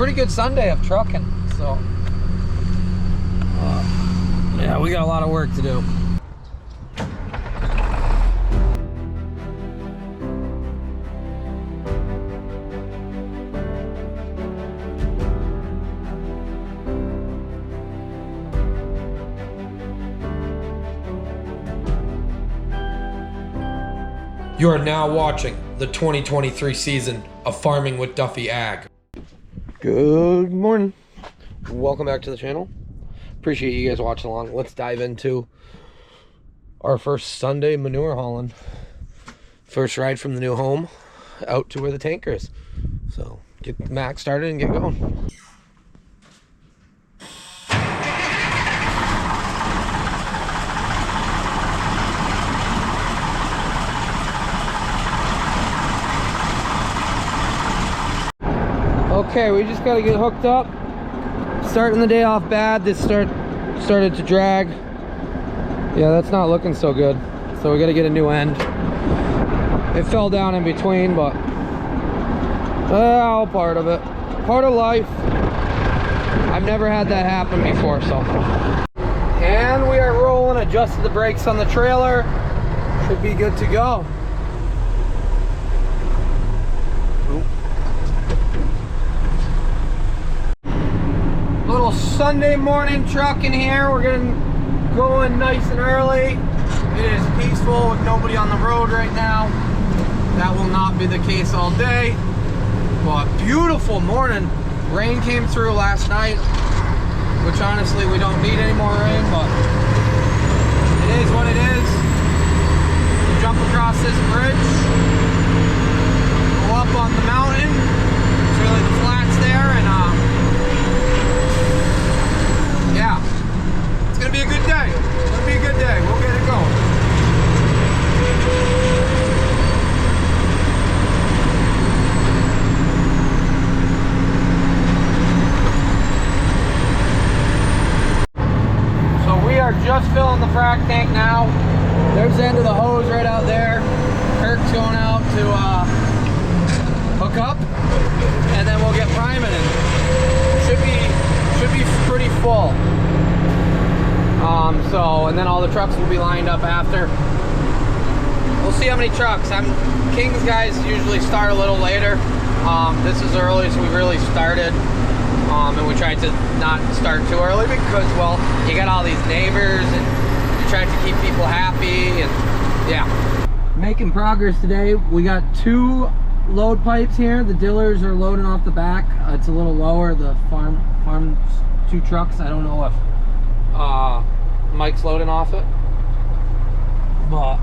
pretty good Sunday of trucking. So, yeah, we got a lot of work to do. You are now watching the 2023 season of Farming with Duffy Ag. Good morning. Welcome back to the channel. Appreciate you guys watching along. Let's dive into our first Sunday manure hauling. First ride from the new home out to where the tanker is. So get the Mac started and get going. Okay, we just got to get hooked up. Starting the day off bad. This started to drag. Yeah, that's not looking so good. So we got to get a new end. It fell down in between, but all part of it. Part of life. I've never had that happen before, so. And we are rolling. Adjusted the brakes on the trailer. Should be good to go. Little Sunday morning truck in here. We're getting going nice and early. It is peaceful with nobody on the road right now. That will not be the case all day, but beautiful morning. Rain came through last night, which honestly we don't need any more rain, but it is what it is. Jump across this bridge, go up on the mountain. It's really the flats there, and yeah, it's gonna be a good day. It's gonna be a good day. We'll get it going. So we are just filling the frac tank now. There's the end of the hose right out there. Kirk's going out to hook up, and then we'll get priming it. Should be pretty full. And then all the trucks will be lined up after. We'll see how many trucks. King's guys usually start a little later. This is early, so we really started. And we tried to not start too early because, well, you got all these neighbors and you're trying to keep people happy, and yeah. Making progress today. We got 2 load pipes here. The dillers are loading off the back. It's a little lower. The farm 2 trucks. I don't know if Mike's loading off it, but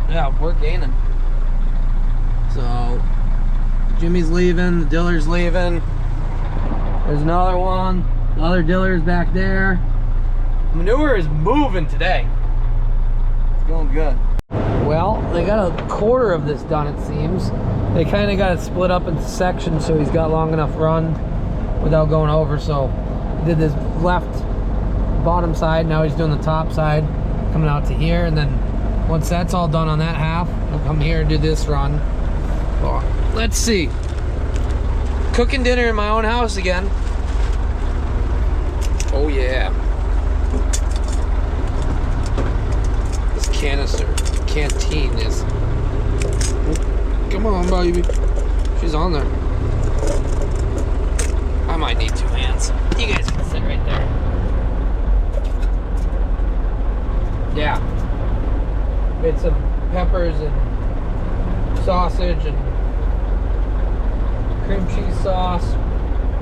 yeah, we're gaining. So Jimmy's leaving, the diller's leaving. There's another one. The other diller's back there. Manure is moving today. It's going good. Well, they got a quarter of this done, it seems. They kind of got it split up into sections so he's got long enough run without going over. So he did this left bottom side, now he's doing the top side coming out to here, and then once that's all done on that half, I'll come here and do this run. Oh, let's see. Cooking dinner in my own house again. Oh yeah. This canteen is, come on baby, she's on there. I might need 2 hands. You guys can sit right there. Yeah, made some peppers and sausage and cream cheese sauce.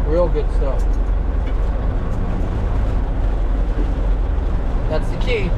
Real good stuff. That's the key.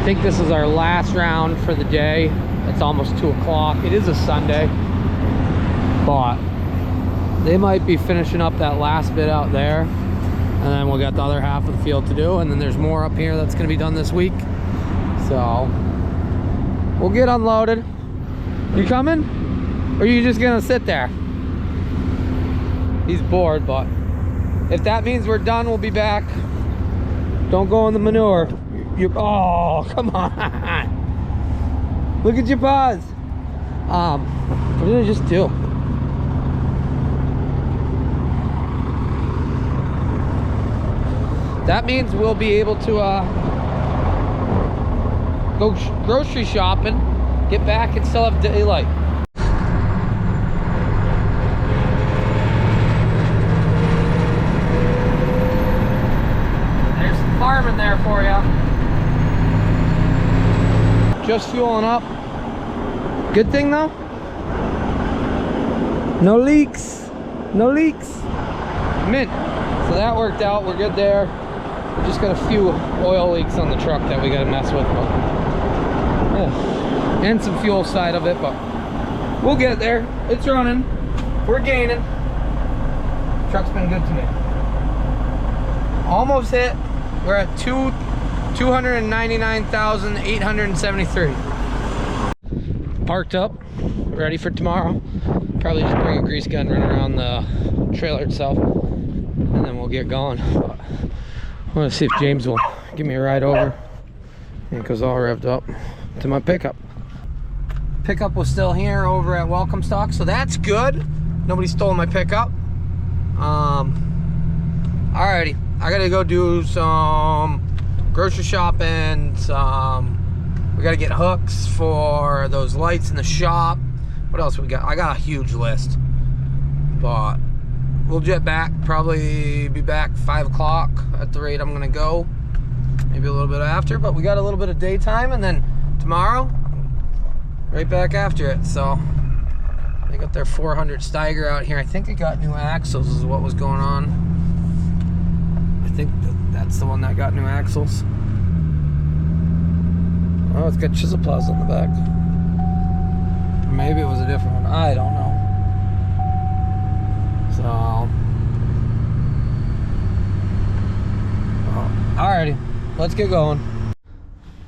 think this is our last round for the day. It's almost 2 o'clock. It is a Sunday, but they might be finishing up that last bit out there, and then we'll got the other half of the field to do, and then there's more up here that's going to be done this week. So we'll get unloaded. You coming, or are you just gonna sit there? He's bored, but if that means we're done, we'll be back. Don't go in the manure. Oh, come on. Look at your paws. What did I just do? That means we'll be able to go grocery shopping, get back, and still have daylight. There's some farming there for you. Just fueling up. Good thing though. No leaks. No leaks. Mint. So that worked out. We're good there. We just got a few oil leaks on the truck that we got to mess with. But, yeah. And some fuel side of it, but we'll get there. It's running. We're gaining. Truck's been good to me. Almost hit. We're at 299,873. Parked up, ready for tomorrow. Probably just bring a grease gun, run around the trailer itself, and then we'll get going. But I want to see if James will give me a ride over. And it goes all revved up to my pickup. Pickup was still here over at Welcome Stock, so that's good. Nobody stole my pickup. Alrighty, I gotta go do some grocery shopping. We gotta get hooks for those lights in the shop. What else we got? I got a huge list, but we'll jet back. Probably be back 5 o'clock at the rate I'm gonna go. Maybe a little bit after, but we got a little bit of daytime, and then tomorrow, right back after it. So they got their 400 Steiger out here. I think it got new axles is what was going on. I think that's the one that got new axles. Oh, it's got chisel plows on the back. Maybe it was a different one. I don't know. So, alrighty, let's get going.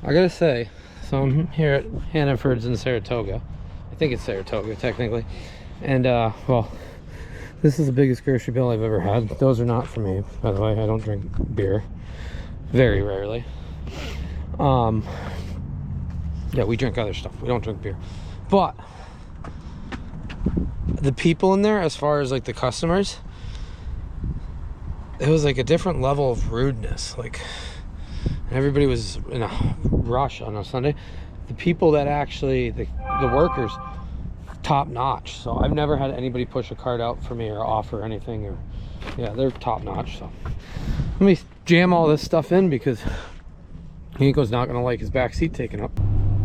I gotta say, so I'm here at Hannaford's in Saratoga. I think it's Saratoga, technically. And, well, this is the biggest grocery bill I've ever had. Those are not for me, by the way. I don't drink beer. Very rarely. Yeah, we drink other stuff. We don't drink beer. But the people in there, as far as like the customers, it was like a different level of rudeness. Like, everybody was in a rush on a Sunday. The people that actually, the workers, top notch. So I've never had anybody push a cart out for me or offer anything, or yeah, they're top notch. So let me jam all this stuff in because Nico's not gonna like his back seat taken up.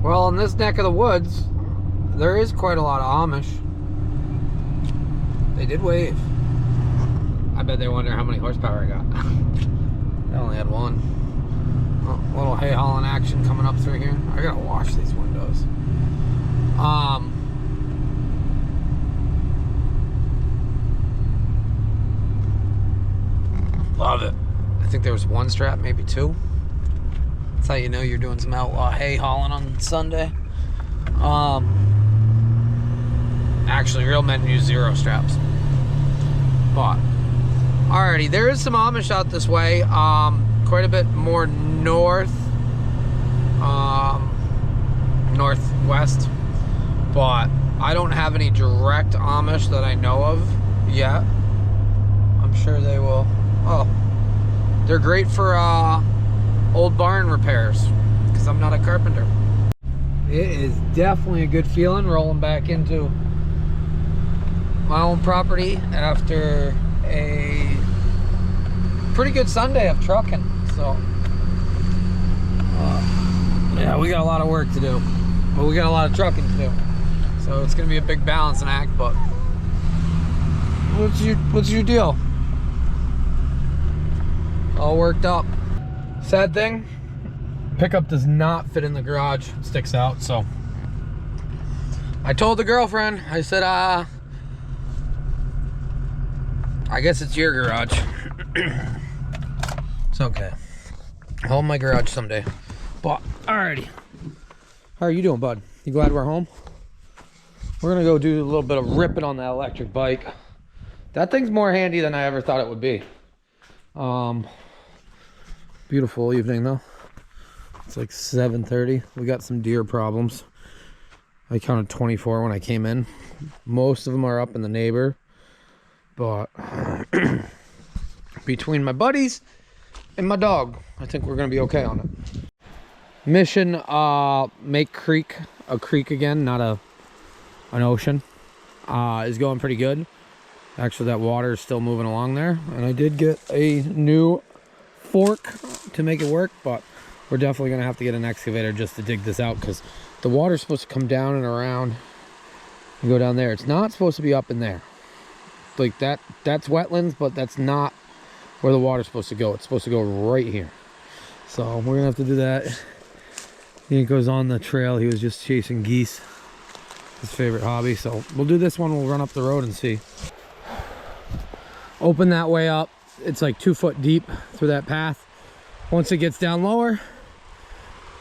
Well, in this neck of the woods, there is quite a lot of Amish. They did wave. I bet they wonder how many horsepower I got. I only had one. Oh, a little hay hauling action coming up through here. I gotta wash these windows. Love it. I think there was one strap, maybe two. That's how you know you're doing some outlaw hay hauling on Sunday. Actually, real men use 0 straps. But alrighty, there is some Amish out this way. Quite a bit more north, northwest. But I don't have any direct Amish that I know of yet. I'm sure they will. Oh, they're great for old barn repairs, because I'm not a carpenter. It is definitely a good feeling rolling back into my own property after a pretty good Sunday of trucking. So yeah, we got a lot of work to do, but we got a lot of trucking to do, so it's gonna be a big balancing act. But what's your deal? All worked up. Sad thing, Pickup does not fit in the garage, it sticks out. So I told the girlfriend, I said, I guess it's your garage. It's okay. I'll own my garage someday. But alrighty. How are you doing, bud? You glad we're home? We're gonna go do a little bit of ripping on that electric bike. That thing's more handy than I ever thought it would be. Beautiful evening though. It's like 7:30. We got some deer problems. I counted 24 when I came in. Most of them are up in the neighbor, but between my buddies and my dog, I think we're gonna be okay on it. Mission, make creek a creek again, not an ocean, is going pretty good. Actually, that water is still moving along there, and I did get a new fork to make it work, but we're definitely gonna have to get an excavator just to dig this out, because the water's supposed to come down and around and go down there. It's not supposed to be up in there like that. That's wetlands, but that's not where the water's supposed to go. It's supposed to go right here. So we're gonna have to do that. He goes on the trail. He was just chasing geese, his favorite hobby. So we'll do this one. We'll run up the road and see. Open that way up. It's like 2 foot deep through that path. Once it gets down lower,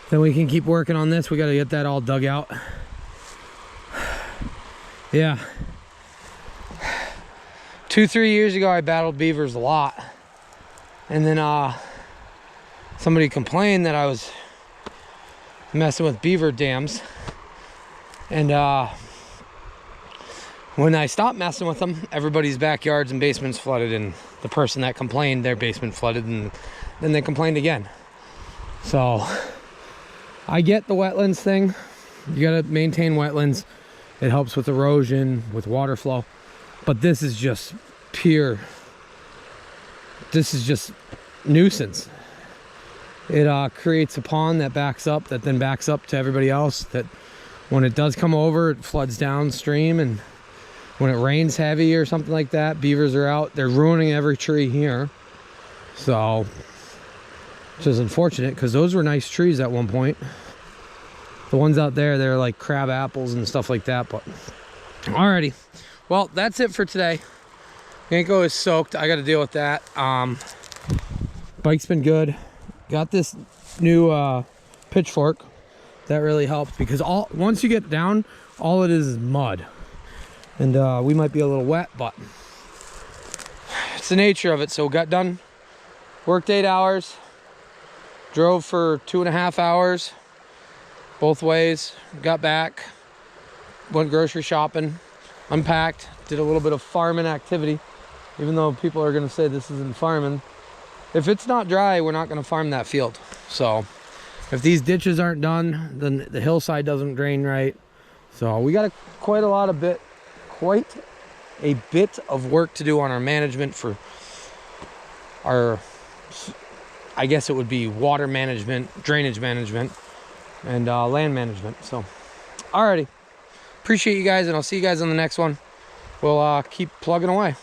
then we can keep working on this. We got to get that all dug out. Yeah. 2-3 years ago, I battled beavers a lot. And then somebody complained that I was messing with beaver dams. And when I stopped messing with them, everybody's backyards and basements flooded, and the person that complained, their basement flooded, and then they complained again. So I get the wetlands thing. You gotta maintain wetlands. It helps with erosion, with water flow. But this is just pure, this is just nuisance. It creates a pond that backs up, that then backs up to everybody else, that when it does come over, it floods downstream, and when it rains heavy or something like that, beavers are out. They're ruining every tree here. So, which is unfortunate, because those were nice trees at one point. The ones out there, they're like crab apples and stuff like that. But alrighty, well, that's it for today. Yanko is soaked. I got to deal with that. Bike's been good. Got this new pitchfork. That really helps, because once you get down, all it is mud. And we might be a little wet, but it's the nature of it. So got done, worked 8 hours, drove for 2.5 hours both ways, got back, went grocery shopping, unpacked, did a little bit of farming activity, even though people are going to say this isn't farming. If it's not dry, we're not going to farm that field. So if these ditches aren't done, then the hillside doesn't drain right. So we got quite a bit of work to do on our management for our, I guess it would be water management, drainage management, and land management. So alrighty, appreciate you guys, and I'll see you guys on the next one. We'll keep plugging away.